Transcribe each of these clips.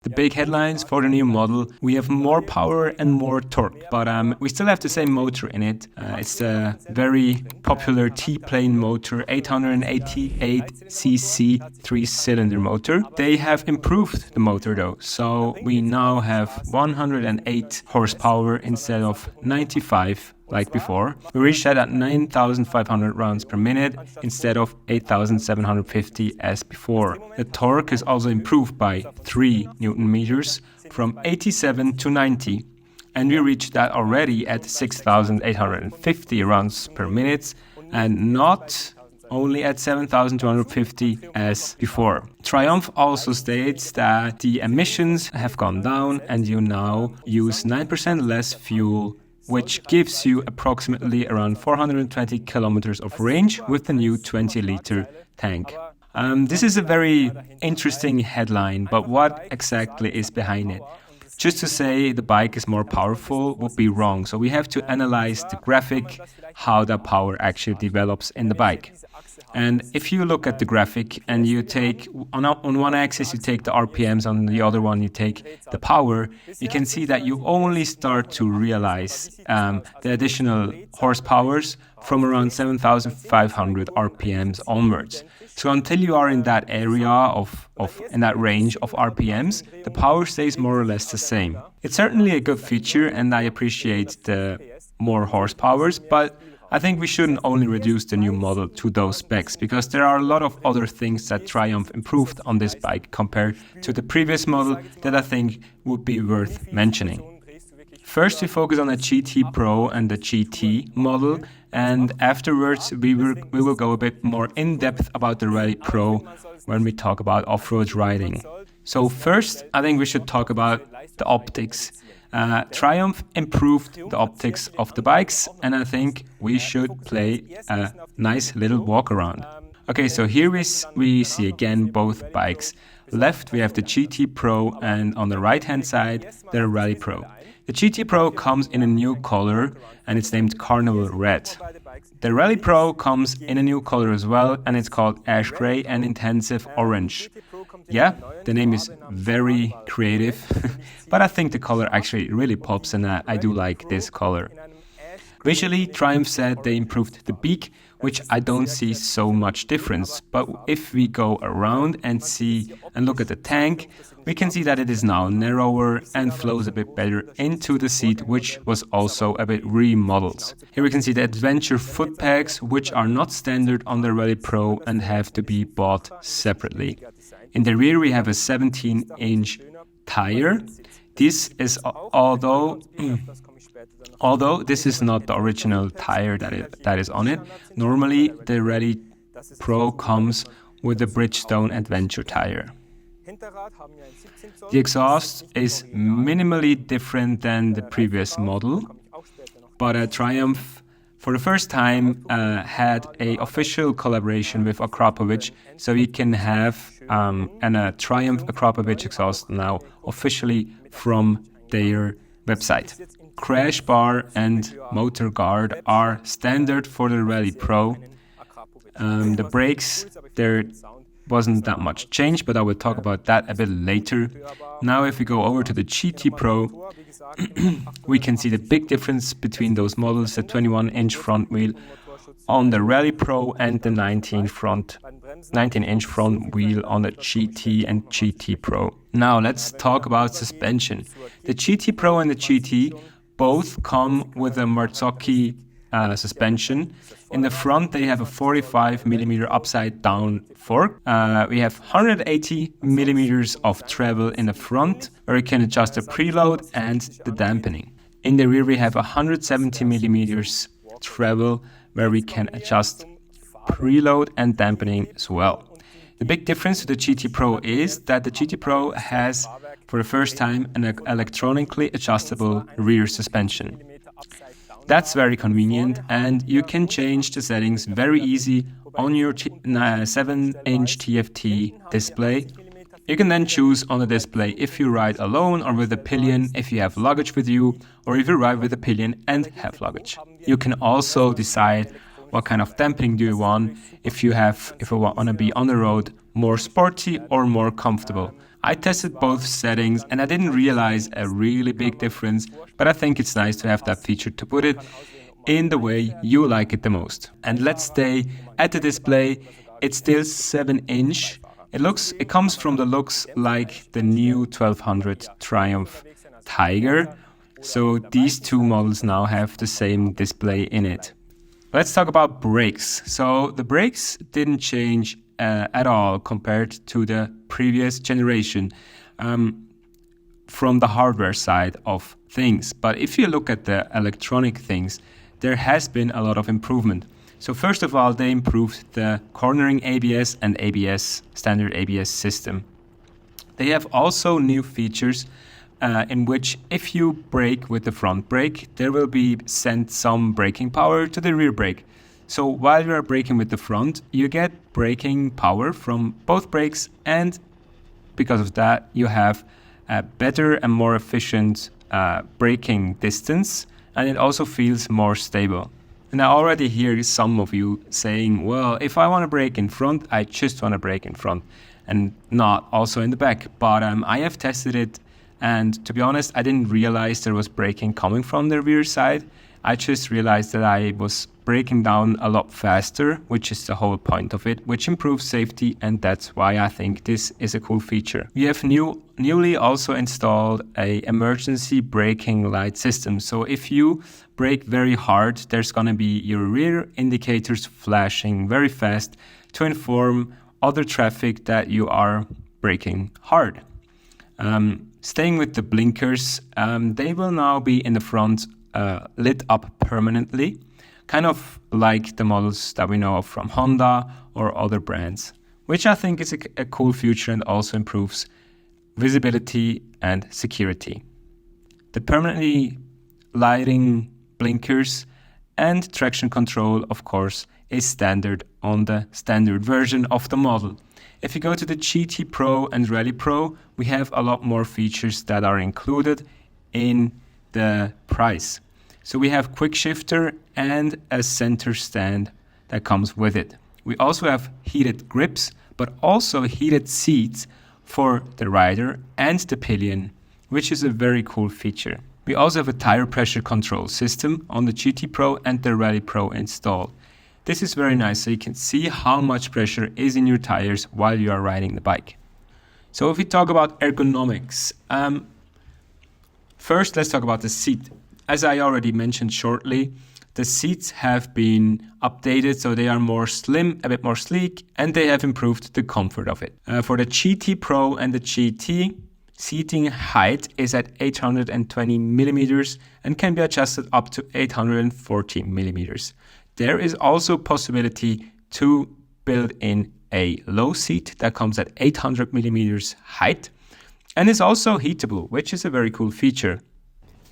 The big headlines for the new model: we have more power and more torque, but we still have the same motor in it. It's a very popular T-plane motor, 888cc 3-cylinder motor. They have improved the motor though, so we now have 108 horsepower instead of 95 like before. We reached that at 9,500 rounds per minute instead of 8,750 as before. The torque is also improved by 3 Newton meters from 87 to 90. And we reached that already at 6,850 rounds per minute and not only at 7,250 as before. Triumph also states that the emissions have gone down and you now use 9% less fuel, which gives you approximately around 420 kilometers of range with the new 20-liter tank. This is a very interesting headline, but what exactly is behind it? Just to say the bike is more powerful would be wrong, so we have to analyze the graphic, how that power actually develops in the bike. And if you look at the graphic and you take, on one axis you take the RPMs, on the other one you take the power, you can see that you only start to realize the additional horsepowers from around 7,500 RPMs onwards. So until you are in that area in that range of RPMs, the power stays more or less the same. It's certainly a good feature and I appreciate the more horsepowers, but I think we shouldn't only reduce the new model to those specs, because there are a lot of other things that Triumph improved on this bike compared to the previous model that I think would be worth mentioning. First, we focus on the GT Pro and the GT model, and afterwards we will go a bit more in depth about the Rally Pro when we talk about off-road riding. So first, I think we should talk about the optics. Triumph improved the optics of the bikes, and I think we should play a nice little walk around. Okay, so here we see again both bikes. Left we have the GT Pro and on the right hand side the Rally Pro. The GT Pro comes in a new color and it's named Carnival Red. The Rally Pro comes in a new color as well and it's called Ash Grey and Intensive Orange. Yeah, the name is very creative, but I think the color actually really pops and I do like this color. Visually, Triumph said they improved the beak, which I don't see so much difference, but if we go around and look at the tank, we can see that it is now narrower and flows a bit better into the seat, which was also a bit remodeled. Here we can see the Adventure foot pegs, which are not standard on the Rally Pro and have to be bought separately. In the rear we have a 17-inch tire. This is although this is not the original tire that is on it. Normally the Rally Pro comes with the Bridgestone Adventure tire. The exhaust is minimally different than the previous model, but Triumph for the first time had an official collaboration with Akrapovic, so you can have a Triumph Akrapovic exhaust now officially from their website. Crash bar and motor guard are standard for the Rally Pro. The brakes, there wasn't that much change, but I will talk about that a bit later. Now if we go over to the GT Pro, we can see the big difference between those models, the 21-inch front wheel on the Rally Pro and the 19-inch front wheel on the GT and GT Pro. Now let's talk about suspension. The GT Pro and the GT both come with a Marzocchi suspension. In the front they have a 45mm upside down fork. We have 180 millimeters of travel in the front where you can adjust the preload and the dampening. In the rear we have 170 millimeters travel where we can adjust preload and dampening as well. The big difference to the GT Pro is that the GT Pro has for the first time an electronically adjustable rear suspension. That's very convenient and you can change the settings very easy on your 7-inch TFT display. You can then choose on the display if you ride alone or with a pillion, if you have luggage with you, or if you ride with a pillion and have luggage. You can also decide what kind of dampening do you want, if you want to be on the road more sporty or more comfortable. I tested both settings and I didn't realize a really big difference, but I think it's nice to have that feature to put it in the way you like it the most. And let's stay at the display. It's still 7-inch. It comes from the looks like the new 1200 Triumph Tiger. So these two models now have the same display in it. Let's talk about brakes. So the brakes didn't change at all compared to the previous generation from the hardware side of things. But if you look at the electronic things, there has been a lot of improvement. So first of all, they improved the cornering ABS and standard ABS system. They have also new features in which if you brake with the front brake, there will be sent some braking power to the rear brake. So while you are braking with the front, you get braking power from both brakes, and because of that, you have a better and more efficient braking distance, and it also feels more stable. And I already hear some of you saying, well, if I want to brake in front, I just want to brake in front and not also in the back. But I have tested it, and to be honest, I didn't realize there was braking coming from the rear side. I just realized that I was braking down a lot faster, which is the whole point of it, which improves safety, and that's why I think this is a cool feature. We have newly also installed a emergency braking light system. So if you brake very hard, there's gonna be your rear indicators flashing very fast to inform other traffic that you are braking hard. Staying with the blinkers, they will now be in the front lit up permanently, kind of like the models that we know of from Honda or other brands, which I think is a cool feature and also improves visibility and security. The permanently lighting blinkers and traction control, of course, is standard on the standard version of the model. If you go to the GT Pro and Rally Pro, we have a lot more features that are included in the price. So we have quick shifter and a center stand that comes with it. We also have heated grips, but also heated seats for the rider and the pillion, which is a very cool feature. We also have a tire pressure control system on the GT Pro and the Rally Pro installed. This is very nice, so you can see how much pressure is in your tires while you are riding the bike. So if we talk about ergonomics, first let's talk about the seat. As I already mentioned shortly, the seats have been updated, so they are more slim, a bit more sleek, and they have improved the comfort of it. For the GT Pro and the GT, seating height is at 820 millimeters and can be adjusted up to 840 millimeters. There is also possibility to build in a low seat that comes at 800 millimeters height and is also heatable, which is a very cool feature.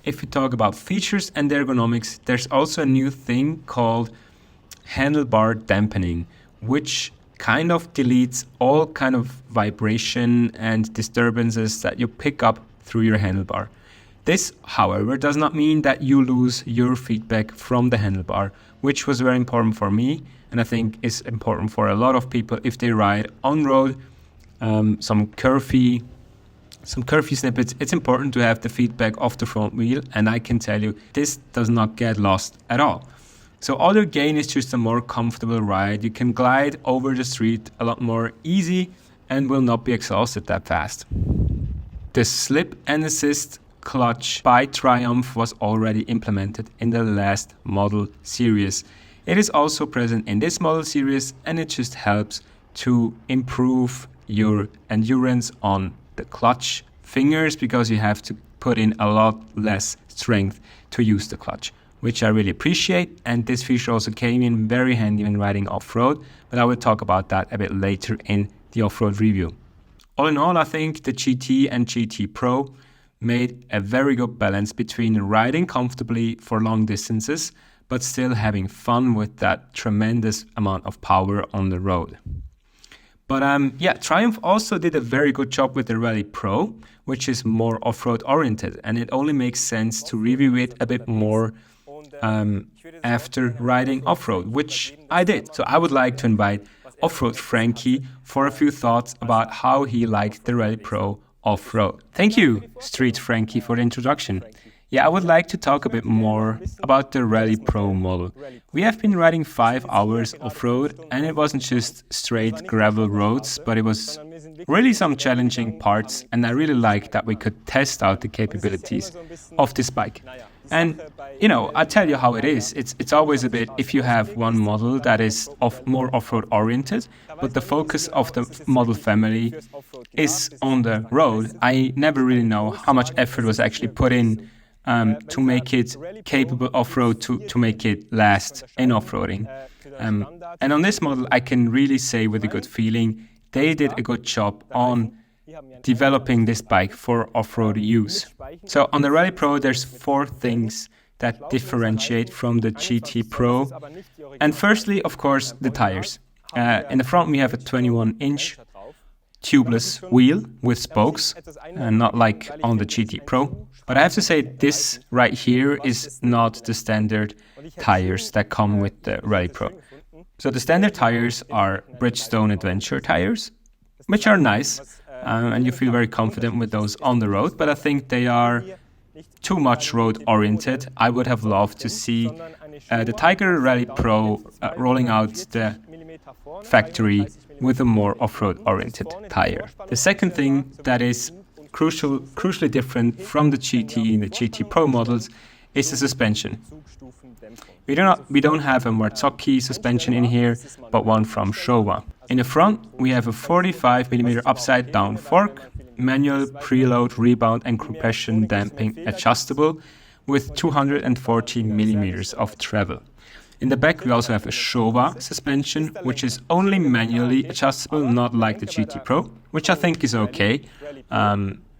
If we talk about features and ergonomics, there's also a new thing called handlebar dampening, which kind of deletes all kind of vibration and disturbances that you pick up through your handlebar. This, however, does not mean that you lose your feedback from the handlebar, which was very important for me, and I think is important for a lot of people if they ride on road, some curvy snippets. It's important to have the feedback of the front wheel, and I can tell you this does not get lost at all. So all your gain is just a more comfortable ride. You can glide over the street a lot more easy and will not be exhausted that fast. The slip and assist clutch by Triumph was already implemented in the last model series. It is also present in this model series, and it just helps to improve your endurance on the clutch fingers because you have to put in a lot less strength to use the clutch, which I really appreciate. And this feature also came in very handy when riding off-road, but I will talk about that a bit later in the off-road review. All in all, I think the GT and GT Pro made a very good balance between riding comfortably for long distances, but still having fun with that tremendous amount of power on the road. But Triumph also did a very good job with the Rally Pro, which is more off-road oriented, and it only makes sense to review it a bit more after riding off-road, which I did. So I would like to invite Offroad Frankie for a few thoughts about how he liked the Rally Pro off-road. Thank you, Street Frankie, for the introduction. Yeah, I would like to talk a bit more about the Rally Pro model. We have been riding 5 hours off-road, and it wasn't just straight gravel roads, but it was really some challenging parts, and I really liked that we could test out the capabilities of this bike. And, I tell you how it is. It's always a bit, if you have one model that is more off-road oriented, but the focus of the model family is on the road, I never really know how much effort was actually put in to make it capable off-road, to make it last in off-roading. And on this model, I can really say with a good feeling, they did a good job on developing this bike for off-road use. So on the Rally Pro, there's 4 things that differentiate from the GT Pro. And firstly, of course, the tires. In the front, we have a 21-inch tubeless wheel with spokes, not like on the GT Pro. But I have to say, this right here is not the standard tires that come with the Rally Pro. So the standard tires are Bridgestone Adventure tires, which are nice, and you feel very confident with those on the road, but I think they are too much road-oriented. I would have loved to see the Tiger Rally Pro rolling out the factory with a more off-road oriented tire. The second thing that is crucially different from the GT and the GT Pro models is the suspension. We don't have a Marzocchi suspension in here, but one from Showa. In the front, we have a 45mm upside down fork, manual preload, rebound and compression damping adjustable with 240mm of travel. In the back, we also have a Showa suspension, which is only manually adjustable, not like the GT Pro, which I think is okay.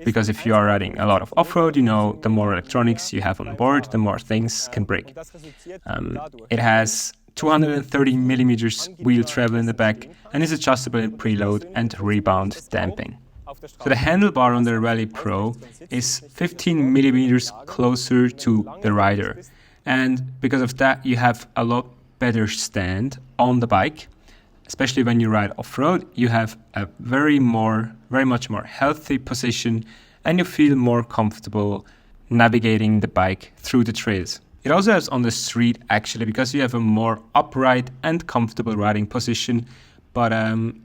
Because if you are riding a lot of off-road, the more electronics you have on board, the more things can break. It has 230mm wheel travel in the back and is adjustable in preload and rebound damping. So the handlebar on the Rally Pro is 15mm closer to the rider. And because of that, you have a lot better stand on the bike. Especially when you ride off-road, you have a very much more healthy position and you feel more comfortable navigating the bike through the trails. It also has on the street actually, because you have a more upright and comfortable riding position, but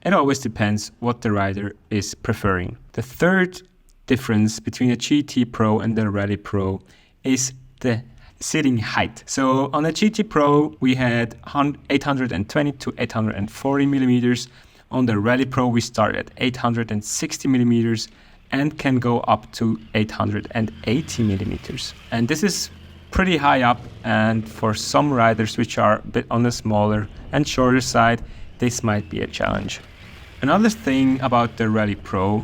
it always depends what the rider is preferring. The third difference between a GT Pro and the Rally Pro is the sitting height. So on the GT Pro, we had 820 to 840 millimeters. On the Rally Pro, we start at 860 millimeters and can go up to 880 millimeters. And this is pretty high up, and for some riders which are a bit on the smaller and shorter side, this might be a challenge. Another thing about the Rally Pro,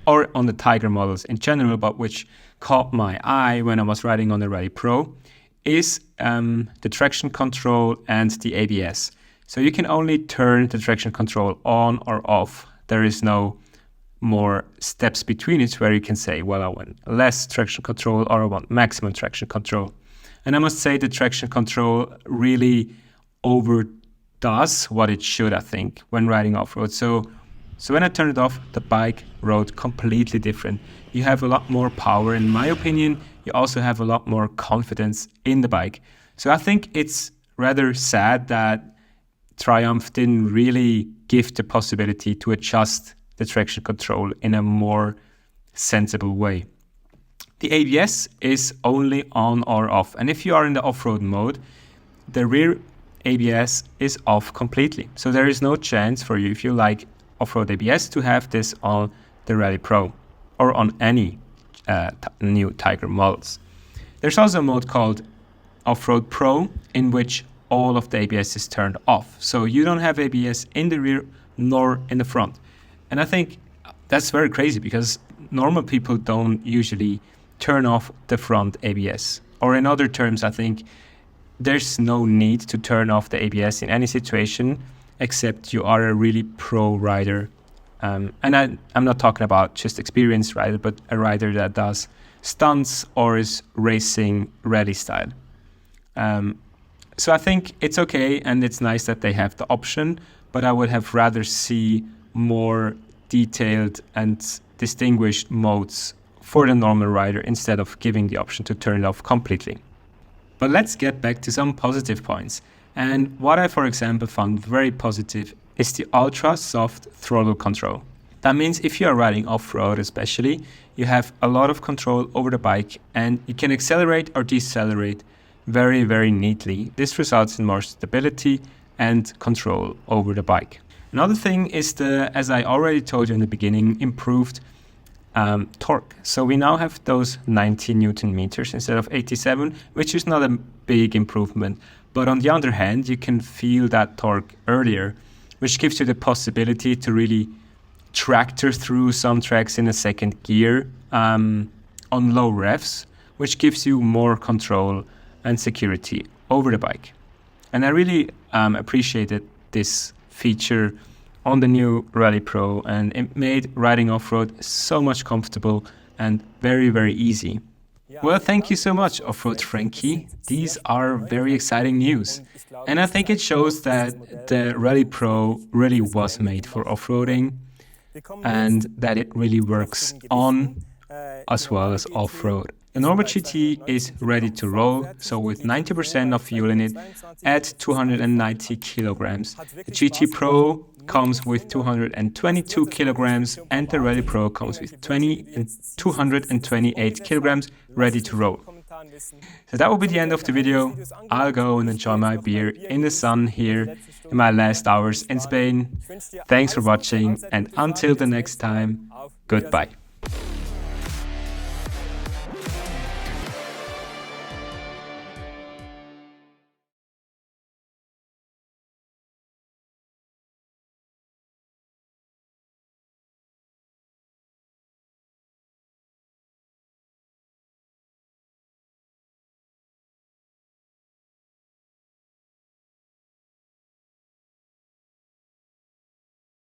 or on the Tiger models in general, but which caught my eye when I was riding on the Rally Pro, is the traction control and the ABS. So you can only turn the traction control on or off. There is no more steps between it where you can say, well, I want less traction control or I want maximum traction control. And I must say the traction control really overdoes what it should, I think, when riding off-road. So when I turned it off, the bike rode completely different. You have a lot more power, in my opinion. You also have a lot more confidence in the bike. So I think it's rather sad that Triumph didn't really give the possibility to adjust the traction control in a more sensible way. The ABS is only on or off. And if you are in the off-road mode, the rear ABS is off completely. So there is no chance for you, if you like off-road ABS, to have this on the Rally Pro or on any new Tiger models. There's also a mode called Offroad Pro, in which all of the ABS is turned off. So you don't have ABS in the rear nor in the front. And I think that's very crazy, because normal people don't usually turn off the front ABS. Or in other terms, I think there's no need to turn off the ABS in any situation, except you are a really pro rider. And I'm not talking about just experienced rider, but a rider that does stunts or is racing rally style. So I think it's okay, and it's nice that they have the option, but I would have rather see more detailed and distinguished modes for the normal rider instead of giving the option to turn it off completely. But let's get back to some positive points. And what I, for example, found very positive is the ultra soft throttle control. That means if you are riding off-road especially, you have a lot of control over the bike and you can accelerate or decelerate very, very neatly. This results in more stability and control over the bike. Another thing is the, as I already told you in the beginning, improved torque. So we now have those 90 Newton meters instead of 87, which is not a big improvement. But on the other hand, you can feel that torque earlier, which gives you the possibility to really tractor through some tracks in a second gear on low revs, which gives you more control and security over the bike. And I really appreciated this feature on the new Rally Pro, and it made riding off-road so much comfortable and very, very easy. Well, thank you so much, Offroad Frankie. These are very exciting news. And I think it shows that the Rally Pro really was made for off-roading and that it really works on as well as off-road. The Onroad GT is ready to roll, so with 90% of fuel in it at 290 kilograms. The GT Pro comes with 222 kilograms and the Rally Pro comes with 228 kilograms ready to roll. So that will be the end of the video. I'll go and enjoy my beer in the sun here in my last hours in Spain. Thanks for watching and until the next time, goodbye.